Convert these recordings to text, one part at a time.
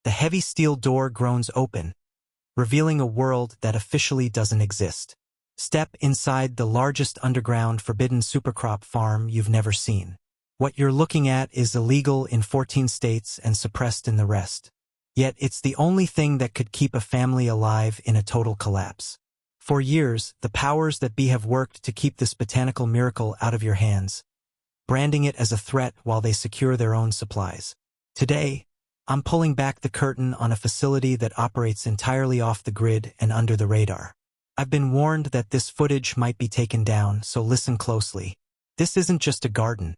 The heavy steel door groans open, revealing a world that officially doesn't exist. Step inside the largest underground forbidden supercrop farm you've never seen. What you're looking at is illegal in 14 states and suppressed in the rest. Yet it's the only thing that could keep a family alive in a total collapse. For years, the powers that be have worked to keep this botanical miracle out of your hands, branding it as a threat while they secure their own supplies. Today, I'm pulling back the curtain on a facility that operates entirely off the grid and under the radar. I've been warned that this footage might be taken down, so listen closely. This isn't just a garden.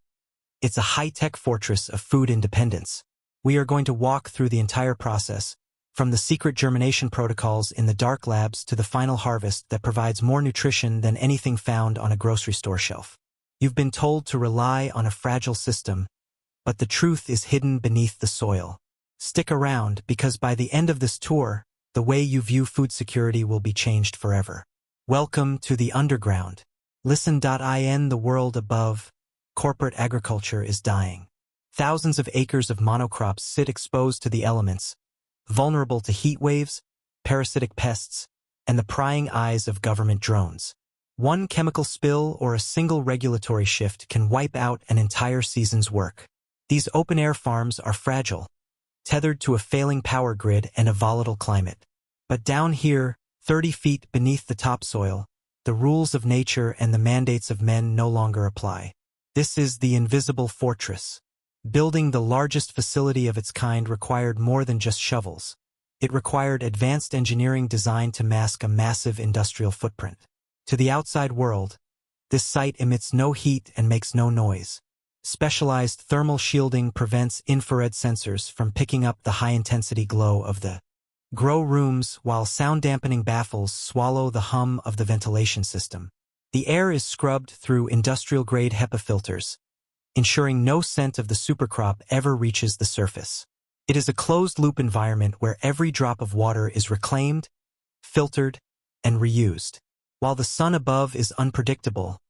It's a high-tech fortress of food independence. We are going to walk through the entire process, from the secret germination protocols in the dark labs to the final harvest that provides more nutrition than anything found on a grocery store shelf. You've been told to rely on a fragile system, but the truth is hidden beneath the soil. Stick around, because by the end of this tour, the way you view food security will be changed forever. Welcome to the underground. Listen.in. The world above, corporate agriculture is dying. Thousands of acres of monocrops sit exposed to the elements, vulnerable to heat waves, parasitic pests, and the prying eyes of government drones. One chemical spill or a single regulatory shift can wipe out an entire season's work. These open-air farms are fragile, tethered to a failing power grid and a volatile climate. But down here, 30 feet beneath the topsoil, the rules of nature and the mandates of men no longer apply. This is the invisible fortress. Building the largest facility of its kind required more than just shovels. It required advanced engineering designed to mask a massive industrial footprint. To the outside world, this site emits no heat and makes no noise. Specialized thermal shielding prevents infrared sensors from picking up the high-intensity glow of the grow rooms, while sound-dampening baffles swallow the hum of the ventilation system. The air is scrubbed through industrial-grade HEPA filters, ensuring no scent of the supercrop ever reaches the surface. It is a closed-loop environment where every drop of water is reclaimed, filtered, and reused. While the sun above is unpredictable,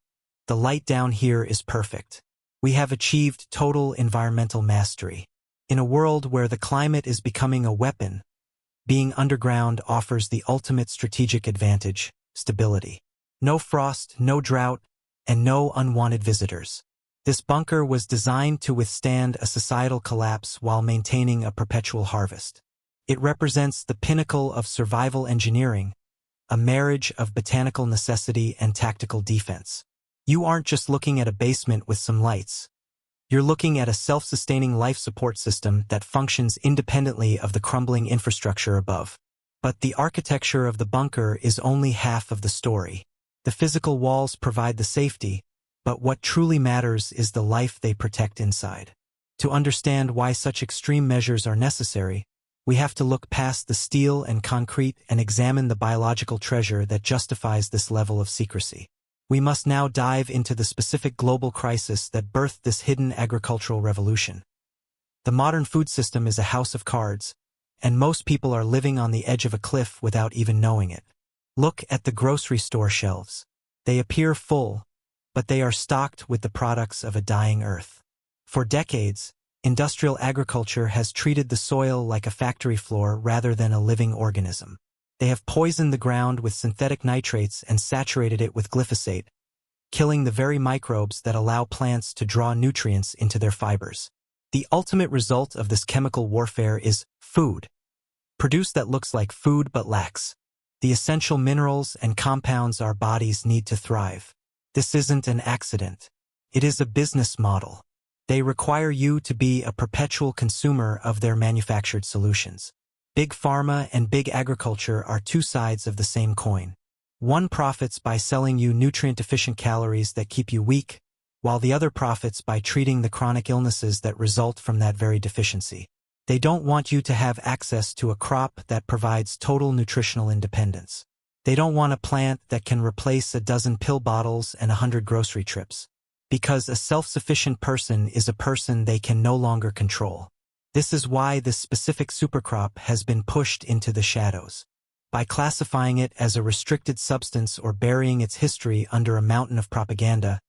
the light down here is perfect. We have achieved total environmental mastery. In a world where the climate is becoming a weapon, being underground offers the ultimate strategic advantage: stability. No frost, no drought, and no unwanted visitors. This bunker was designed to withstand a societal collapse while maintaining a perpetual harvest. It represents the pinnacle of survival engineering, a marriage of botanical necessity and tactical defense. You aren't just looking at a basement with some lights. You're looking at a self-sustaining life support system that functions independently of the crumbling infrastructure above. But the architecture of the bunker is only half of the story. The physical walls provide the safety, but what truly matters is the life they protect inside. To understand why such extreme measures are necessary, we have to look past the steel and concrete and examine the biological treasure that justifies this level of secrecy. We must now dive into the specific global crisis that birthed this hidden agricultural revolution. The modern food system is a house of cards, and most people are living on the edge of a cliff without even knowing it. Look at the grocery store shelves. They appear full, but they are stocked with the products of a dying earth. For decades, industrial agriculture has treated the soil like a factory floor rather than a living organism. They have poisoned the ground with synthetic nitrates and saturated it with glyphosate, killing the very microbes that allow plants to draw nutrients into their fibers. The ultimate result of this chemical warfare is food. Produce that looks like food but lacks the essential minerals and compounds our bodies need to thrive. This isn't an accident. It is a business model. They require you to be a perpetual consumer of their manufactured solutions. Big pharma and big agriculture are two sides of the same coin. One profits by selling you nutrient-deficient calories that keep you weak, while the other profits by treating the chronic illnesses that result from that very deficiency. They don't want you to have access to a crop that provides total nutritional independence. They don't want a plant that can replace a dozen pill bottles and 100 grocery trips. Because a self-sufficient person is a person they can no longer control. This is why this specific supercrop has been pushed into the shadows. By classifying it as a restricted substance or burying its history under a mountain of propaganda,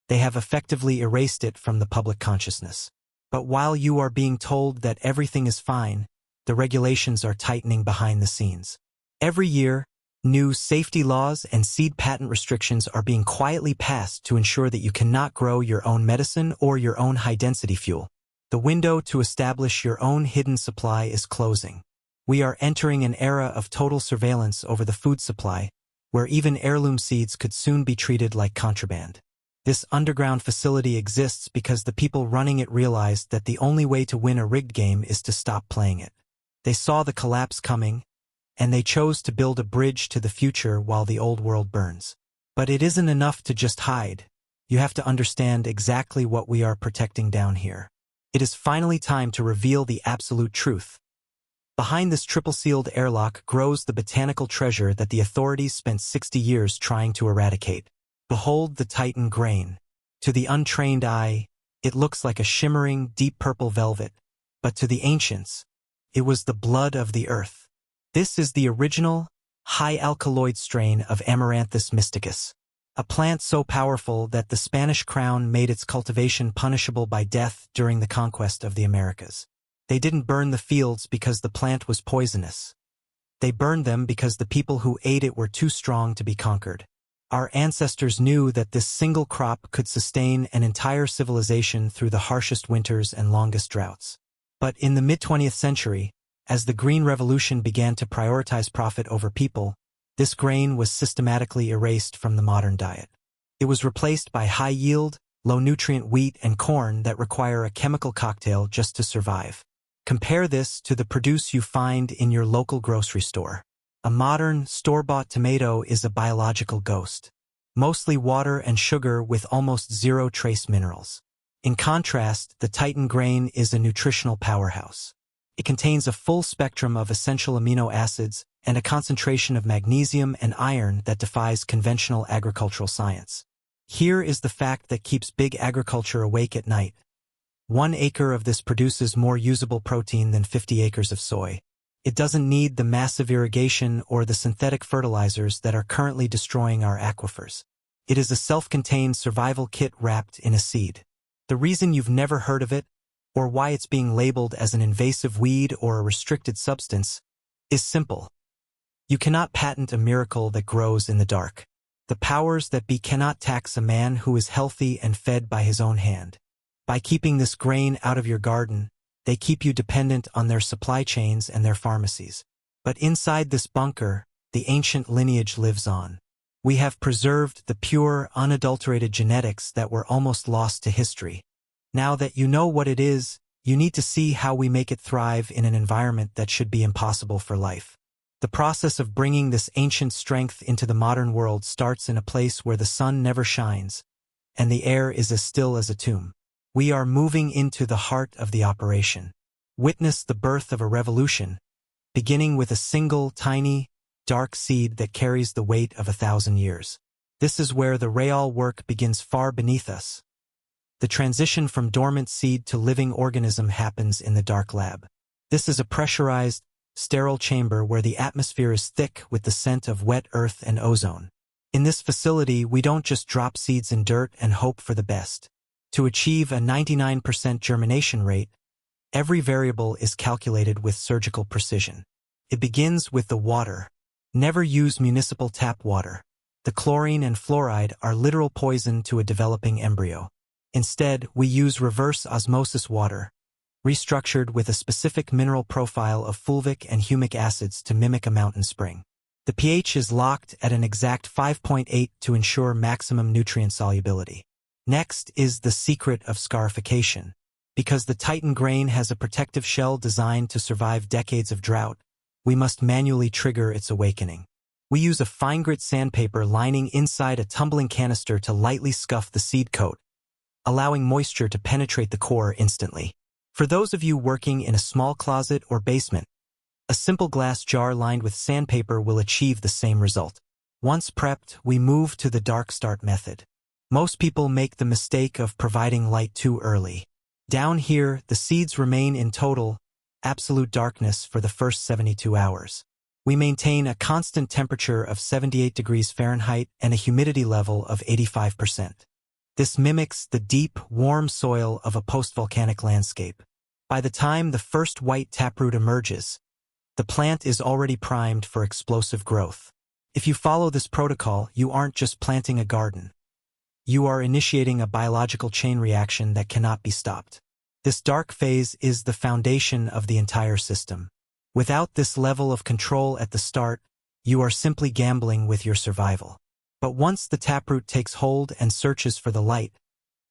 they have effectively erased it from the public consciousness. But while you are being told that everything is fine, the regulations are tightening behind the scenes. Every year, new safety laws and seed patent restrictions are being quietly passed to ensure that you cannot grow your own medicine or your own high-density fuel. The window to establish your own hidden supply is closing. We are entering an era of total surveillance over the food supply, where even heirloom seeds could soon be treated like contraband. This underground facility exists because the people running it realized that the only way to win a rigged game is to stop playing it. They saw the collapse coming, and they chose to build a bridge to the future while the old world burns. But it isn't enough to just hide. You have to understand exactly what we are protecting down here. It is finally time to reveal the absolute truth. Behind this triple-sealed airlock grows the botanical treasure that the authorities spent 60 years trying to eradicate. Behold the Titan grain. To the untrained eye, it looks like a shimmering, deep purple velvet, but to the ancients, it was the blood of the earth. This is the original, high-alkaloid strain of Amaranthus Mysticus, a plant so powerful that the Spanish crown made its cultivation punishable by death during the conquest of the Americas. They didn't burn the fields because the plant was poisonous. They burned them because the people who ate it were too strong to be conquered. Our ancestors knew that this single crop could sustain an entire civilization through the harshest winters and longest droughts. But in the mid-20th century, as the Green Revolution began to prioritize profit over people, this grain was systematically erased from the modern diet. It was replaced by high-yield, low-nutrient wheat and corn that require a chemical cocktail just to survive. Compare this to the produce you find in your local grocery store. A modern, store-bought tomato is a biological ghost. Mostly water and sugar with almost zero trace minerals. In contrast, the Titan grain is a nutritional powerhouse. It contains a full spectrum of essential amino acids and a concentration of magnesium and iron that defies conventional agricultural science. Here is the fact that keeps big agriculture awake at night. 1 acre of this produces more usable protein than 50 acres of soy. It doesn't need the massive irrigation or the synthetic fertilizers that are currently destroying our aquifers. It is a self-contained survival kit wrapped in a seed. The reason you've never heard of it, or why it's being labeled as an invasive weed or a restricted substance, is simple. You cannot patent a miracle that grows in the dark. The powers that be cannot tax a man who is healthy and fed by his own hand. By keeping this grain out of your garden, they keep you dependent on their supply chains and their pharmacies. But inside this bunker, the ancient lineage lives on. We have preserved the pure, unadulterated genetics that were almost lost to history. Now that you know what it is, you need to see how we make it thrive in an environment that should be impossible for life. The process of bringing this ancient strength into the modern world starts in a place where the sun never shines, and the air is as still as a tomb. We are moving into the heart of the operation. Witness the birth of a revolution, beginning with a single, tiny, dark seed that carries the weight of 1,000 years. This is where the real work begins far beneath us. The transition from dormant seed to living organism happens in the dark lab. This is a pressurized, sterile chamber where the atmosphere is thick with the scent of wet earth and ozone. In this facility, we don't just drop seeds in dirt and hope for the best. To achieve a 99% germination rate, every variable is calculated with surgical precision. It begins with the water. Never use municipal tap water. The chlorine and fluoride are literal poison to a developing embryo. Instead, we use reverse osmosis water, restructured with a specific mineral profile of fulvic and humic acids to mimic a mountain spring. The pH is locked at an exact 5.8 to ensure maximum nutrient solubility. Next is the secret of scarification. Because the Titan grain has a protective shell designed to survive decades of drought, we must manually trigger its awakening. We use a fine-grit sandpaper lining inside a tumbling canister to lightly scuff the seed coat, allowing moisture to penetrate the core instantly. For those of you working in a small closet or basement, a simple glass jar lined with sandpaper will achieve the same result. Once prepped, we move to the dark start method. Most people make the mistake of providing light too early. Down here, the seeds remain in total, absolute darkness for the first 72 hours. We maintain a constant temperature of 78 degrees Fahrenheit and a humidity level of 85%. This mimics the deep, warm soil of a post-volcanic landscape. By the time the first white taproot emerges, the plant is already primed for explosive growth. If you follow this protocol, you aren't just planting a garden. You are initiating a biological chain reaction that cannot be stopped. This dark phase is the foundation of the entire system. Without this level of control at the start, you are simply gambling with your survival. But once the taproot takes hold and searches for the light,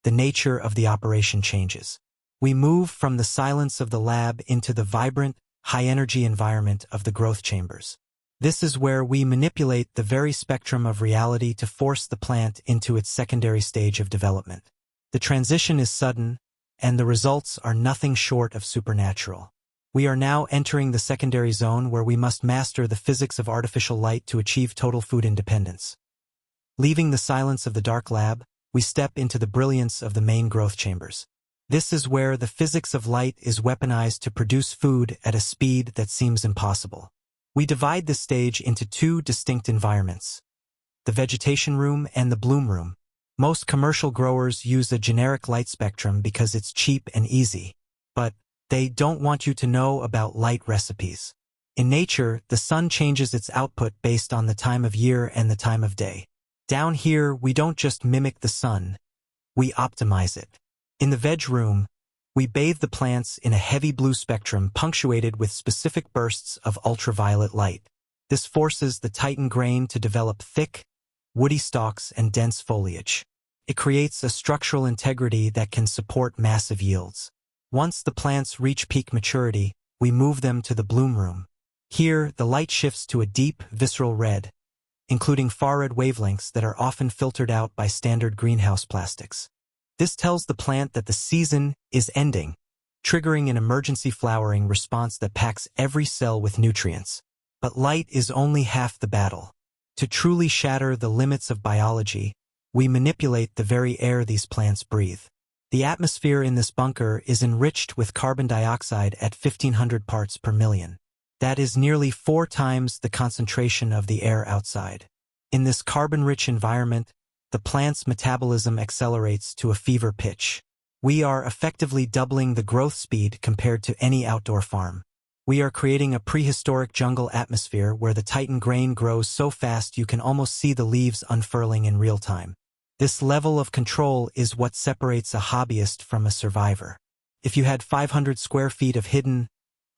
the nature of the operation changes. We move from the silence of the lab into the vibrant, high-energy environment of the growth chambers. This is where we manipulate the very spectrum of reality to force the plant into its secondary stage of development. The transition is sudden, and the results are nothing short of supernatural. We are now entering the secondary zone where we must master the physics of artificial light to achieve total food independence. Leaving the silence of the dark lab, we step into the brilliance of the main growth chambers. This is where the physics of light is weaponized to produce food at a speed that seems impossible. We divide this stage into two distinct environments: the vegetation room and the bloom room. Most commercial growers use a generic light spectrum because it's cheap and easy, but they don't want you to know about light recipes. In nature, the sun changes its output based on the time of year and the time of day. Down here, we don't just mimic the sun, we optimize it. In the veg room, we bathe the plants in a heavy blue spectrum punctuated with specific bursts of ultraviolet light. This forces the Titan grain to develop thick, woody stalks and dense foliage. It creates a structural integrity that can support massive yields. Once the plants reach peak maturity, we move them to the bloom room. Here, the light shifts to a deep, visceral red, including far-red wavelengths that are often filtered out by standard greenhouse plastics. This tells the plant that the season is ending, triggering an emergency flowering response that packs every cell with nutrients. But light is only half the battle. To truly shatter the limits of biology, we manipulate the very air these plants breathe. The atmosphere in this bunker is enriched with carbon dioxide at 1,500 parts per million. That is nearly 4 times the concentration of the air outside. In this carbon-rich environment, the plant's metabolism accelerates to a fever pitch. We are effectively doubling the growth speed compared to any outdoor farm. We are creating a prehistoric jungle atmosphere where the Titan grain grows so fast you can almost see the leaves unfurling in real time. This level of control is what separates a hobbyist from a survivor. If you had 500 square feet of hidden,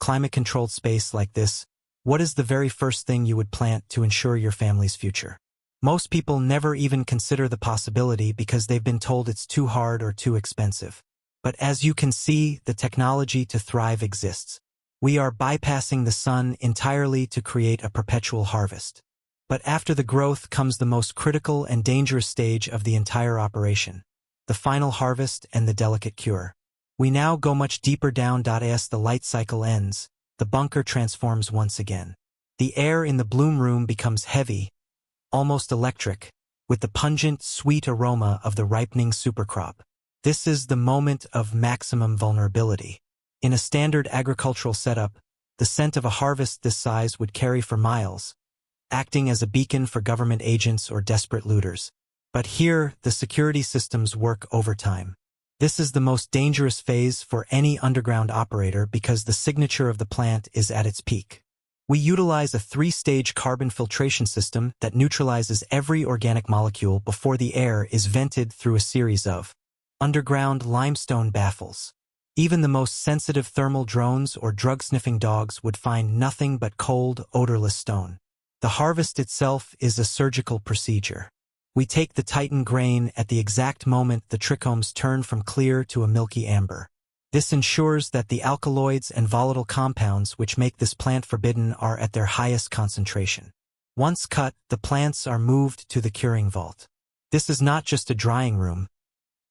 climate-controlled space like this, what is the very first thing you would plant to ensure your family's future? Most people never even consider the possibility because they've been told it's too hard or too expensive. But as you can see, the technology to thrive exists. We are bypassing the sun entirely to create a perpetual harvest. But after the growth comes the most critical and dangerous stage of the entire operation: the final harvest and the delicate cure. We now go much deeper down. As the light cycle ends, the bunker transforms once again. The air in the bloom room becomes heavy, almost electric, with the pungent, sweet aroma of the ripening supercrop. This is the moment of maximum vulnerability. In a standard agricultural setup, the scent of a harvest this size would carry for miles, acting as a beacon for government agents or desperate looters. But here, the security systems work overtime. This is the most dangerous phase for any underground operator because the signature of the plant is at its peak. We utilize a 3-stage carbon filtration system that neutralizes every organic molecule before the air is vented through a series of underground limestone baffles. Even the most sensitive thermal drones or drug-sniffing dogs would find nothing but cold, odorless stone. The harvest itself is a surgical procedure. We take the Titan grain at the exact moment the trichomes turn from clear to a milky amber. This ensures that the alkaloids and volatile compounds which make this plant forbidden are at their highest concentration. Once cut, the plants are moved to the curing vault. This is not just a drying room.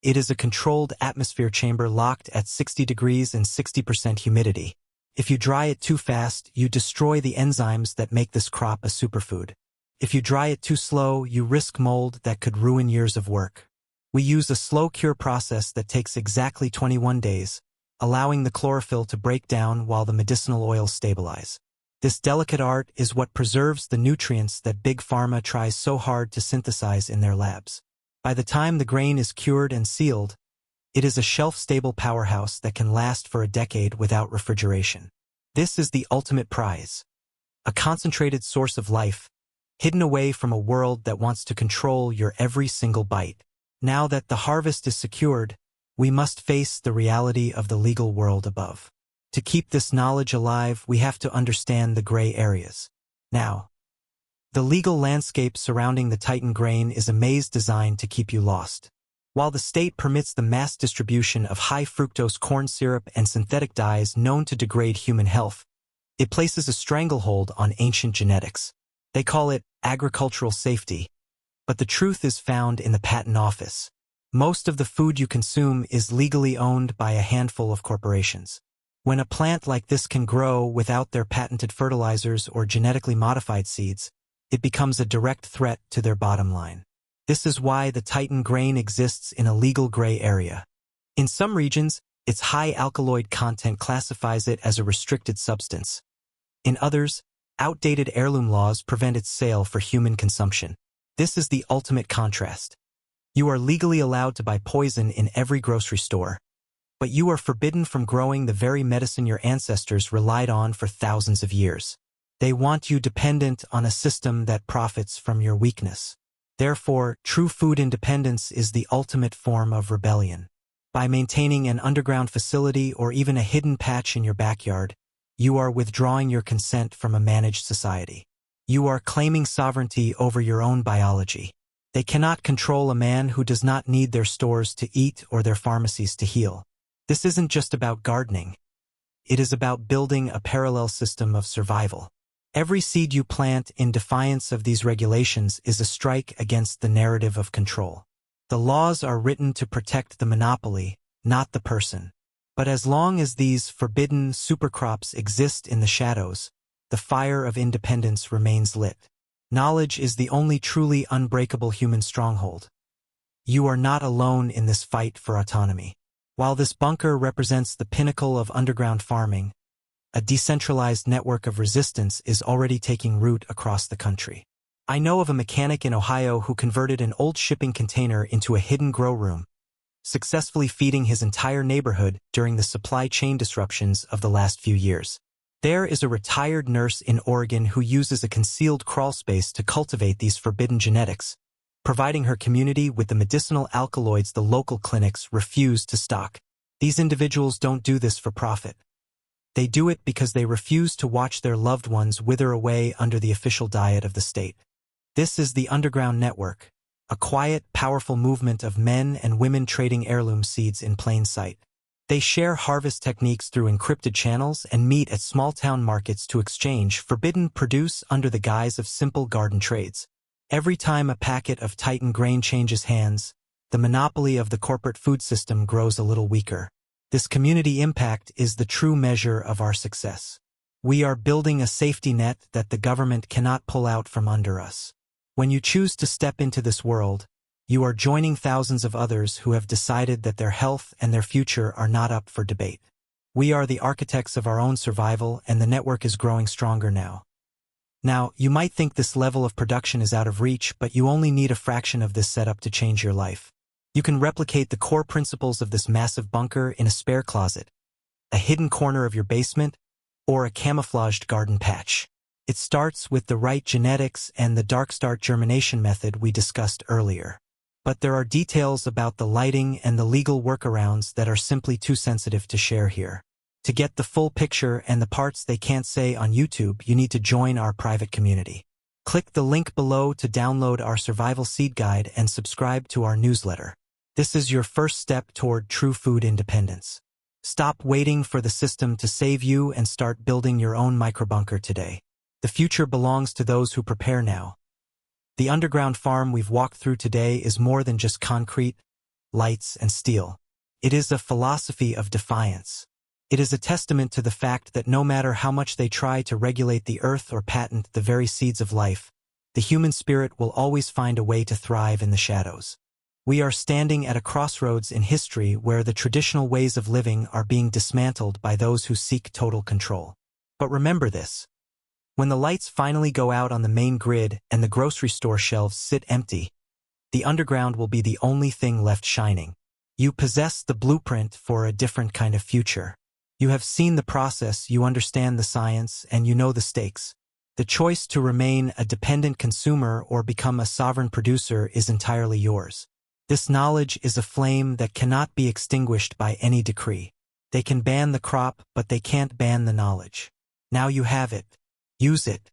It is a controlled atmosphere chamber locked at 60 degrees and 60% humidity. If you dry it too fast, you destroy the enzymes that make this crop a superfood. If you dry it too slow, you risk mold that could ruin years of work. We use a slow cure process that takes exactly 21 days, allowing the chlorophyll to break down while the medicinal oils stabilize. This delicate art is what preserves the nutrients that Big Pharma tries so hard to synthesize in their labs. By the time the grain is cured and sealed, It is a shelf-stable powerhouse that can last for a decade without refrigeration. This is the ultimate prize. A concentrated source of life, hidden away from a world that wants to control your every single bite. Now that the harvest is secured, we must face the reality of the legal world above. To keep this knowledge alive, we have to understand the gray areas. Now, the legal landscape surrounding the Titan grain is a maze designed to keep you lost. While the state permits the mass distribution of high-fructose corn syrup and synthetic dyes known to degrade human health, it places a stranglehold on ancient genetics. They call it agricultural safety, but the truth is found in the patent office. Most of the food you consume is legally owned by a handful of corporations. When a plant like this can grow without their patented fertilizers or genetically modified seeds, it becomes a direct threat to their bottom line. This is why the Titan grain exists in a legal gray area. In some regions, its high alkaloid content classifies it as a restricted substance. In others, outdated heirloom laws prevent its sale for human consumption. This is the ultimate contrast. You are legally allowed to buy poison in every grocery store, but you are forbidden from growing the very medicine your ancestors relied on for thousands of years. They want you dependent on a system that profits from your weakness. Therefore, true food independence is the ultimate form of rebellion. By maintaining an underground facility or even a hidden patch in your backyard, you are withdrawing your consent from a managed society. You are claiming sovereignty over your own biology. They cannot control a man who does not need their stores to eat or their pharmacies to heal. This isn't just about gardening. It is about building a parallel system of survival. Every seed you plant in defiance of these regulations is a strike against the narrative of control. The laws are written to protect the monopoly, not the person. But as long as these forbidden supercrops exist in the shadows, the fire of independence remains lit. Knowledge is the only truly unbreakable human stronghold. You are not alone in this fight for autonomy. While this bunker represents the pinnacle of underground farming, a decentralized network of resistance is already taking root across the country. I know of a mechanic in Ohio who converted an old shipping container into a hidden grow room, successfully feeding his entire neighborhood during the supply chain disruptions of the last few years. There is a retired nurse in Oregon who uses a concealed crawl space to cultivate these forbidden genetics, providing her community with the medicinal alkaloids the local clinics refuse to stock. These individuals don't do this for profit. They do it because they refuse to watch their loved ones wither away under the official diet of the state. This is the Underground Network, a quiet, powerful movement of men and women trading heirloom seeds in plain sight. They share harvest techniques through encrypted channels and meet at small-town markets to exchange forbidden produce under the guise of simple garden trades. Every time a packet of Titan grain changes hands, the monopoly of the corporate food system grows a little weaker. This community impact is the true measure of our success. We are building a safety net that the government cannot pull out from under us. When you choose to step into this world, you are joining thousands of others who have decided that their health and their future are not up for debate. We are the architects of our own survival, and the network is growing stronger now. Now, you might think this level of production is out of reach, but you only need a fraction of this setup to change your life. You can replicate the core principles of this massive bunker in a spare closet, a hidden corner of your basement, or a camouflaged garden patch. It starts with the right genetics and the dark start germination method we discussed earlier. But there are details about the lighting and the legal workarounds that are simply too sensitive to share here. To get the full picture and the parts they can't say on YouTube, you need to join our private community. Click the link below to download our survival seed guide and subscribe to our newsletter. This is your first step toward true food independence. Stop waiting for the system to save you and start building your own microbunker today. The future belongs to those who prepare now. The underground farm we've walked through today is more than just concrete, lights, and steel. It is a philosophy of defiance. It is a testament to the fact that no matter how much they try to regulate the earth or patent the very seeds of life, the human spirit will always find a way to thrive in the shadows. We are standing at a crossroads in history where the traditional ways of living are being dismantled by those who seek total control. But remember this. When the lights finally go out on the main grid and the grocery store shelves sit empty, the underground will be the only thing left shining. You possess the blueprint for a different kind of future. You have seen the process, you understand the science, and you know the stakes. The choice to remain a dependent consumer or become a sovereign producer is entirely yours. This knowledge is a flame that cannot be extinguished by any decree. They can ban the crop, but they can't ban the knowledge. Now you have it. Use it.